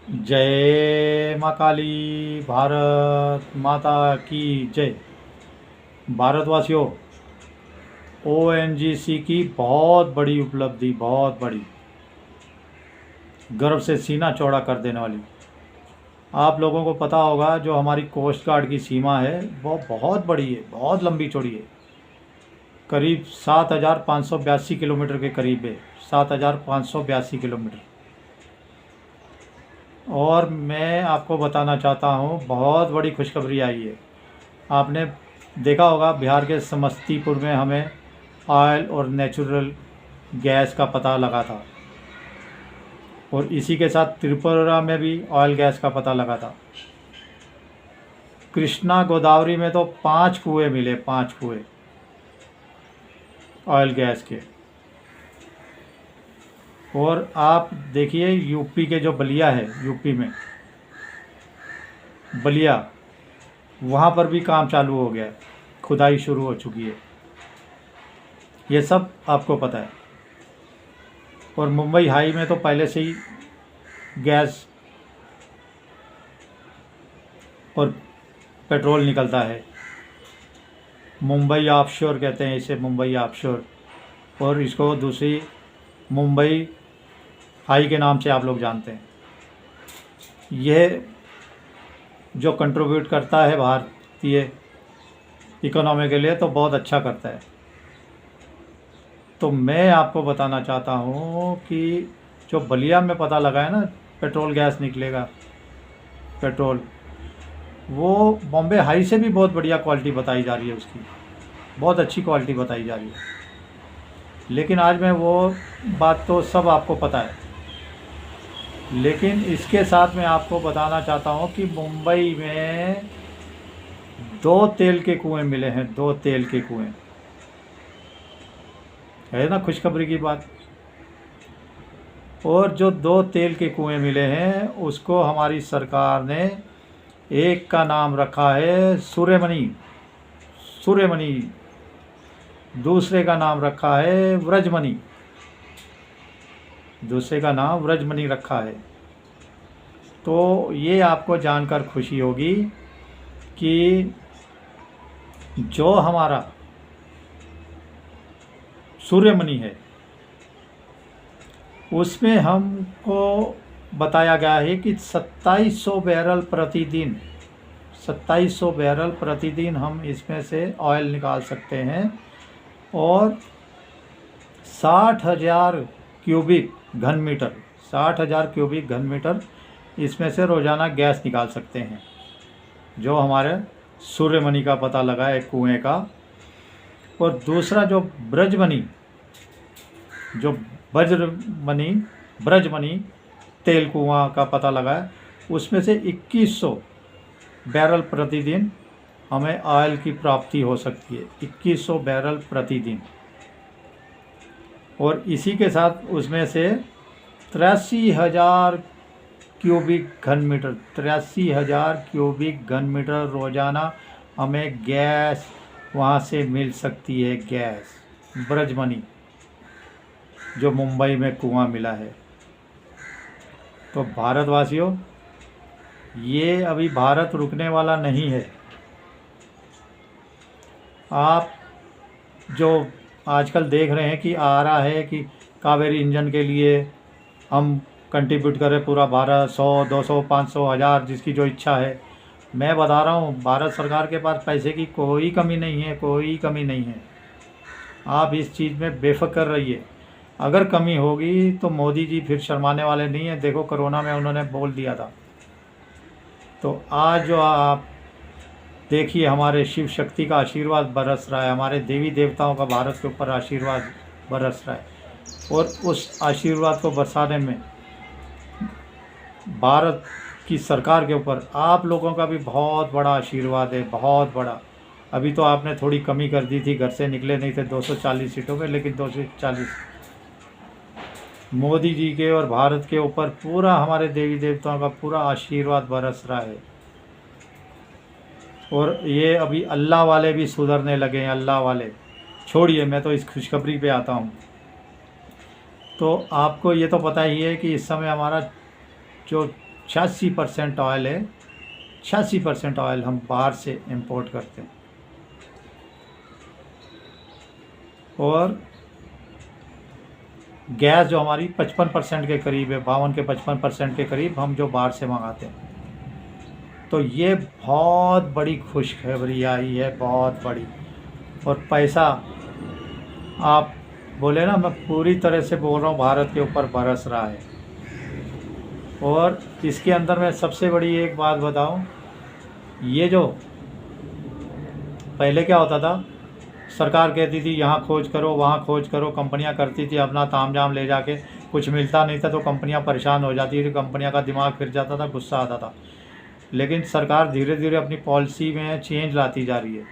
जय माँ काली। भारत माता की जय। भारतवासियों, ओएनजीसी की बहुत बड़ी उपलब्धि, बहुत बड़ी, गर्व से सीना चौड़ा कर देने वाली। आप लोगों को पता होगा जो हमारी कोस्ट गार्ड की सीमा है वो बहुत बड़ी है, बहुत लंबी चौड़ी है। करीब 7,582 किलोमीटर के करीब है, 7,582 किलोमीटर। और मैं आपको बताना चाहता हूँ, बहुत बड़ी खुशखबरी आई है। आपने देखा होगा बिहार के समस्तीपुर में हमें ऑयल और नेचुरल गैस का पता लगा था, और इसी के साथ त्रिपुरा में भी ऑयल गैस का पता लगा था। कृष्णा गोदावरी में तो 5 कुएं मिले, 5 कुएं ऑयल गैस के। और आप देखिए यूपी के जो बलिया है, यूपी में बलिया, वहाँ पर भी काम चालू हो गया है, खुदाई शुरू हो चुकी है। ये सब आपको पता है। और मुंबई हाई में तो पहले से ही गैस और पेट्रोल निकलता है। मुंबई ऑफशोर कहते हैं इसे, मुंबई ऑफशोर। और इसको दूसरी मुंबई हाई के नाम से आप लोग जानते हैं। यह जो कंट्रीब्यूट करता है भारतीय इकोनॉमी के लिए तो बहुत अच्छा करता है। तो मैं आपको बताना चाहता हूँ कि जो बलिया में पता लगा है ना, पेट्रोल गैस निकलेगा, पेट्रोल, वो बॉम्बे हाई से भी बहुत बढ़िया क्वालिटी बताई जा रही है, उसकी बहुत अच्छी क्वालिटी बताई जा रही है। लेकिन आज मैं वो बात तो सब आपको पता है, लेकिन इसके साथ मैं आपको बताना चाहता हूँ कि मुंबई में 2 तेल के कुएं मिले हैं, 2 तेल के कुएं। है ना खुशखबरी की बात। और जो 2 तेल के कुएं मिले हैं उसको हमारी सरकार ने, एक का नाम रखा है सूर्यमणि, सूर्यमणि, दूसरे का नाम रखा है व्रजमणि, दूसरे का नाम व्रजमणि रखा है। तो ये आपको जानकर खुशी होगी कि जो हमारा सूर्यमणि है उसमें हमको बताया गया है कि 2700 बैरल प्रतिदिन, 2700 बैरल प्रतिदिन हम इसमें से ऑयल निकाल सकते हैं। और 60,000 क्यूबिक घन मीटर, 60,000 क्यूबिक घन मीटर इसमें से रोज़ाना गैस निकाल सकते हैं, जो हमारे सूर्यमणि का पता लगा है कुएं का। और दूसरा जो ब्रजमणि, जो ब्रजमणि, ब्रजमणि तेल कुआं का पता लगा है, उसमें से 2100 बैरल प्रतिदिन हमें ऑयल की प्राप्ति हो सकती है, 2100 बैरल प्रतिदिन। और इसी के साथ उसमें से 83,000 क्यूबिक घन मीटर, 83,000 क्यूबिक घन मीटर रोज़ाना हमें गैस वहाँ से मिल सकती है, गैस ब्रजमणि जो मुंबई में कुआं मिला है। तो भारतवासियों, ये अभी भारत रुकने वाला नहीं है। आप जो आजकल देख रहे हैं कि आ रहा है कि कावेरी इंजन के लिए हम कंट्रीब्यूट करें पूरा 1200, 200, 500, 1000, जिसकी जो इच्छा है। मैं बता रहा हूँ भारत सरकार के पास पैसे की कोई कमी नहीं है, कोई कमी नहीं है। आप इस चीज़ में बेफिक्र रहिए। अगर कमी होगी तो मोदी जी फिर शर्माने वाले नहीं हैं। देखो कोरोना में उन्होंने बोल दिया था। तो आज जो आप देखिए हमारे शिव शक्ति का आशीर्वाद बरस रहा है, हमारे देवी देवताओं का भारत के ऊपर आशीर्वाद बरस रहा है। और उस आशीर्वाद को बरसाने में भारत की सरकार के ऊपर आप लोगों का भी बहुत बड़ा आशीर्वाद है, बहुत बड़ा। अभी तो आपने थोड़ी कमी कर दी थी, घर से निकले नहीं थे 240 सीटों पे, लेकिन 240 मोदी जी के और भारत के ऊपर पूरा हमारे देवी देवताओं का पूरा आशीर्वाद बरस रहा है। और ये अभी अल्लाह वाले भी सुधरने लगे हैं, अल्लाह वाले। छोड़िए, मैं तो इस खुशखबरी पे आता हूँ। तो आपको ये तो पता ही है कि इस समय हमारा जो 86% ऑयल है, 86% ऑयल हम बाहर से इंपोर्ट करते हैं। और गैस जो हमारी 55% के करीब है, 52 के 55% के करीब हम जो बाहर से मंगाते हैं। तो ये बहुत बड़ी खुशखबरी आई है, बहुत बड़ी। और पैसा आप बोले ना, मैं पूरी तरह से बोल रहा हूँ, भारत के ऊपर बरस रहा है। और इसके अंदर मैं सबसे बड़ी एक बात बताऊँ, ये जो पहले क्या होता था, सरकार कहती थी यहाँ खोज करो वहाँ खोज करो, कंपनियाँ करती थी अपना तामझाम ले जाके, कुछ मिलता नहीं था तो कंपनियाँ परेशान हो जाती थी, कंपनियाँ का दिमाग फिर जाता था, गुस्सा आता था। लेकिन सरकार धीरे धीरे अपनी पॉलिसी में चेंज लाती जा रही है।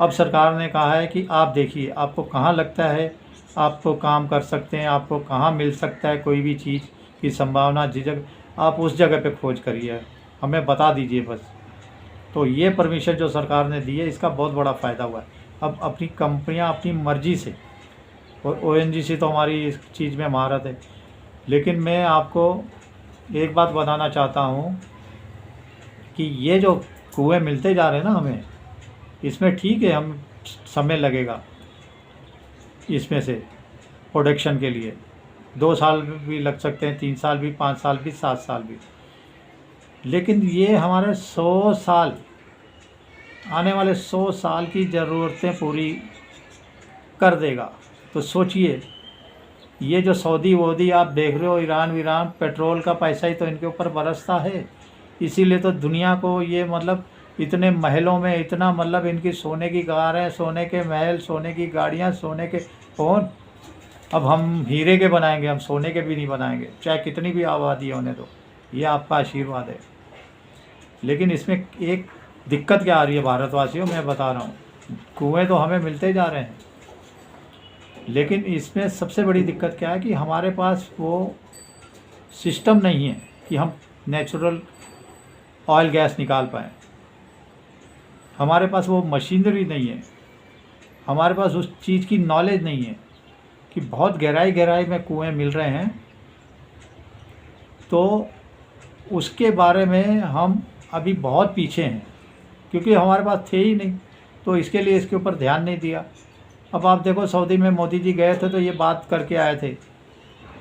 अब सरकार ने कहा है कि आप देखिए आपको कहाँ लगता है आपको काम कर सकते हैं, आपको कहाँ मिल सकता है कोई भी चीज़ की संभावना, झिझक, आप उस जगह पे खोज करिए, हमें बता दीजिए बस। तो ये परमिशन जो सरकार ने दी है, इसका बहुत बड़ा फ़ायदा हुआ है। अब अपनी कंपनियां अपनी मर्ज़ी से, और ओएनजीसी तो हमारी इस चीज़ में महारत है। लेकिन मैं आपको एक बात बताना चाहता हूँ कि ये जो कुएँ मिलते जा रहे हैं ना हमें, इसमें ठीक है हम समय लगेगा इसमें से प्रोडक्शन के लिए, 2 साल भी लग सकते हैं, 3 साल भी, 5 साल भी, 7 साल भी। लेकिन ये हमारे 100 साल, आने वाले 100 साल की ज़रूरतें पूरी कर देगा। तो सोचिए, ये जो सऊदी वोदी आप देख रहे हो, ईरान वीरान, पेट्रोल का पैसा ही तो इनके ऊपर बरसता है। इसीलिए तो दुनिया को ये मतलब इतने महलों में, इतना मतलब इनकी सोने की कारें, सोने के महल, सोने की गाड़ियाँ, सोने के फ़ोन। अब हम हीरे के बनाएंगे, हम सोने के भी नहीं बनाएंगे, चाहे कितनी भी आबादी होने दो। ये आपका आशीर्वाद है। लेकिन इसमें एक दिक्कत क्या आ रही है भारतवासियों, मैं बता रहा हूँ, कुएँ तो हमें मिलते जा रहे हैं, लेकिन इसमें सबसे बड़ी दिक्कत क्या है कि हमारे पास वो सिस्टम नहीं है कि हम नेचुरल ऑयल गैस निकाल पाएँ। हमारे पास वो मशीनरी नहीं है, हमारे पास उस चीज़ की नॉलेज नहीं है कि बहुत गहराई गहराई में कुएँ मिल रहे हैं, तो उसके बारे में हम अभी बहुत पीछे हैं, क्योंकि हमारे पास थे ही नहीं, तो इसके लिए इसके ऊपर ध्यान नहीं दिया। अब आप देखो, सऊदी में मोदी जी गए थे तो ये बात करके आए थे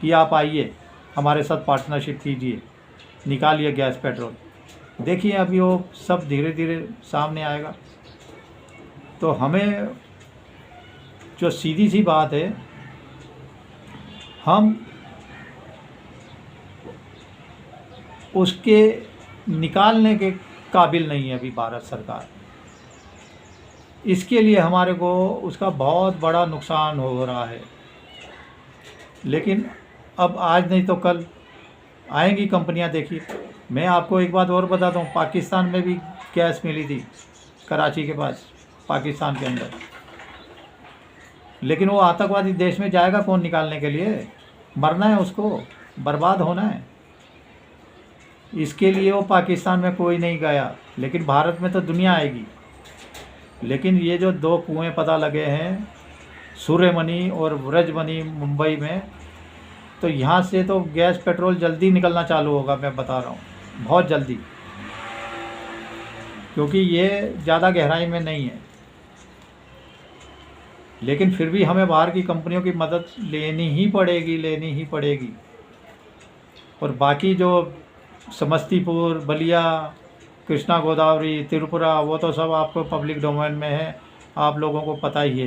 कि आप आइए हमारे साथ पार्टनरशिप कीजिए, निकालिए गैस पेट्रोल। देखिए अभी वो सब धीरे धीरे सामने आएगा। तो हमें जो सीधी सी बात है, हम उसके निकालने के काबिल नहीं है अभी भारत सरकार। इसके लिए हमारे को उसका बहुत बड़ा नुकसान हो रहा है। लेकिन अब आज नहीं तो कल आएंगी कंपनियां। देखिए, मैं आपको एक बात और बताता हूँ, पाकिस्तान में भी गैस मिली थी, कराची के पास, पाकिस्तान के अंदर। लेकिन वो आतंकवादी देश में जाएगा कौन निकालने के लिए? मरना है उसको, बर्बाद होना है। इसके लिए वो पाकिस्तान में कोई नहीं गया, लेकिन भारत में तो दुनिया आएगी। लेकिन ये जो 2 कुएं पता लगे हैं, सूर्यमणि और व्रजमणि मुंबई में, तो यहाँ से तो गैस पेट्रोल जल्दी निकलना चालू होगा, मैं बता रहा हूँ, बहुत जल्दी, क्योंकि ये ज़्यादा गहराई में नहीं है। लेकिन फिर भी हमें बाहर की कंपनियों की मदद लेनी ही पड़ेगी। और बाकी जो समस्तीपुर, बलिया, कृष्णा गोदावरी, त्रिपुरा, वो तो सब आपको पब्लिक डोमेन में है, आप लोगों को पता ही है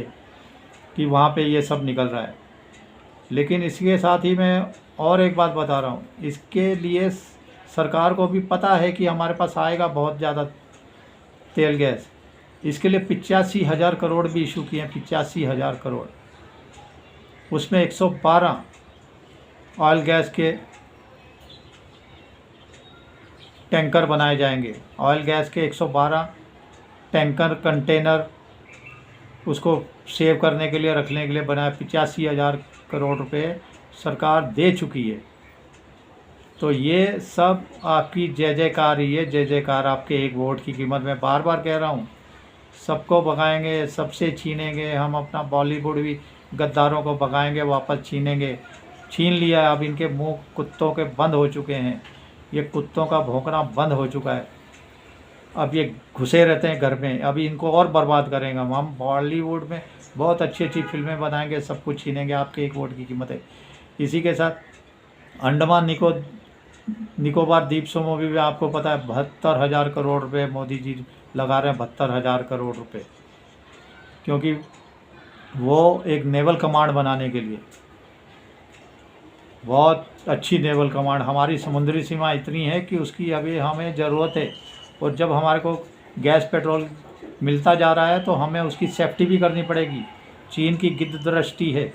कि वहाँ पे ये सब निकल रहा है। लेकिन इसके साथ ही मैं और एक बात बता रहा हूँ, इसके लिए सरकार को भी पता है कि हमारे पास आएगा बहुत ज़्यादा तेल गैस। इसके लिए 85,000 करोड़ भी इशू किए हैं, 85,000 करोड़। उसमें 112 ऑयल गैस के टैंकर बनाए जाएंगे। ऑयल गैस के 112 टैंकर, कंटेनर उसको सेव करने के लिए, रखने के लिए बनाए। 85,000 करोड़ रुपए सरकार दे चुकी है। तो ये सब आपकी जय जयकार ही है, जय जयकार। आपके एक वोट की कीमत, मैं बार बार कह रहा हूँ, सबको भगाएंगे, सबसे छीनेंगे। हम अपना बॉलीवुड भी गद्दारों को भगाएंगे, वापस छीनेंगे। छीन लिया, अब इनके मुंह कुत्तों के बंद हो चुके हैं। ये कुत्तों का भौंकना बंद हो चुका है। अब ये घुसे रहते हैं घर में, अभी इनको और बर्बाद करेंगे हम। बॉलीवुड में बहुत अच्छी अच्छी फिल्में बनाएंगे, सब कुछ छीनेंगे, आपके एक वोट की कीमत है। इसी के साथ अंडमान निकोबार द्वीप समूह भी आपको पता है 72,000 करोड़ रुपए मोदी जी लगा रहे हैं, 72,000 करोड़ रुपए, क्योंकि वो एक नेवल कमांड बनाने के लिए, बहुत अच्छी नेवल कमांड। हमारी समुद्री सीमा इतनी है कि उसकी अभी हमें ज़रूरत है, और जब हमारे को गैस पेट्रोल मिलता जा रहा है तो हमें उसकी सेफ्टी भी करनी पड़ेगी। चीन की गिद्ध दृष्टि है,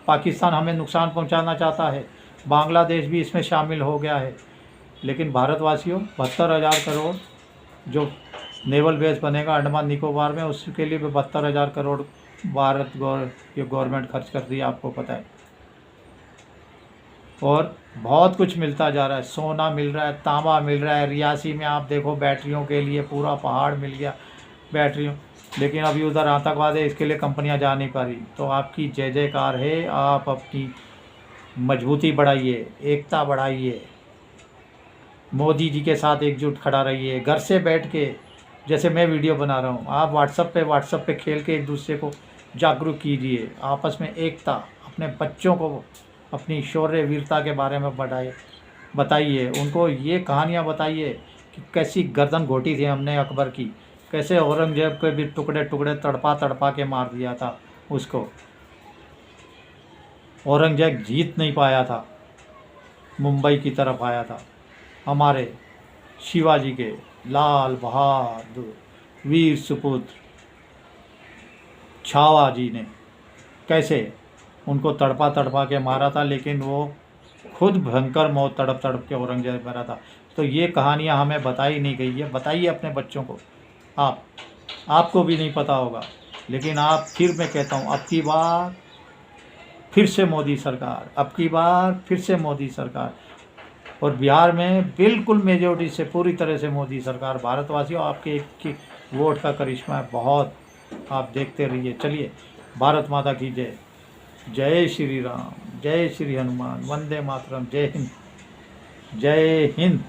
पाकिस्तान हमें नुकसान पहुंचाना चाहता है, बांग्लादेश भी इसमें शामिल हो गया है। लेकिन भारतवासियों, 72,000 करोड़ जो नेवल बेस बनेगा अंडमान निकोबार में, उसके लिए भी 72,000 करोड़ भारत गवर्नमेंट खर्च कर दी है, आपको पता है। और बहुत कुछ मिलता जा रहा है, सोना मिल रहा है, तांबा मिल रहा है। रियासी में आप देखो बैटरियों के लिए पूरा पहाड़ मिल गया बैटरियों, लेकिन अभी उधर आतंकवाद है, इसके लिए कंपनियां जा नहीं पा रही। तो आपकी जय जयकार है, आप अपनी मजबूती बढ़ाइए, एकता बढ़ाइए, मोदी जी के साथ एकजुट खड़ा रहिए। घर से बैठ के, जैसे मैं वीडियो बना रहा हूँ, आप व्हाट्सएप पे खेल के एक दूसरे को जागरूक कीजिए, आपस में एकता, अपने बच्चों को अपनी शौर्य वीरता के बारे में बताइए, उनको ये कहानियाँ बताइए कि कैसी गर्दन घोटी थी हमने अकबर की, कैसे औरंगजेब के भी टुकड़े टुकड़े तड़पा के मार दिया था उसको। औरंगजेब जीत नहीं पाया था, मुंबई की तरफ आया था। हमारे शिवाजी के लाल बहादुर वीर सुपुत्र छावा जी ने कैसे उनको तड़पा के मारा था, लेकिन वो खुद भयंकर मौत तड़प के औरंगजेब मरा था। तो ये कहानियाँ हमें बताई नहीं गई है, बताइए अपने बच्चों को। आपको भी नहीं पता होगा, लेकिन फिर मैं कहता हूँ, अब की बार फिर से मोदी सरकार, अब की बार फिर से मोदी सरकार, और बिहार में बिल्कुल मेजोरिटी से पूरी तरह से मोदी सरकार। भारतवासियों, आपके एक की वोट का करिश्मा है बहुत, आप देखते रहिए। चलिए, भारत माता की जय। जय श्री राम, जय श्री हनुमान, वंदे मातरम, जय हिंद, जय हिंद।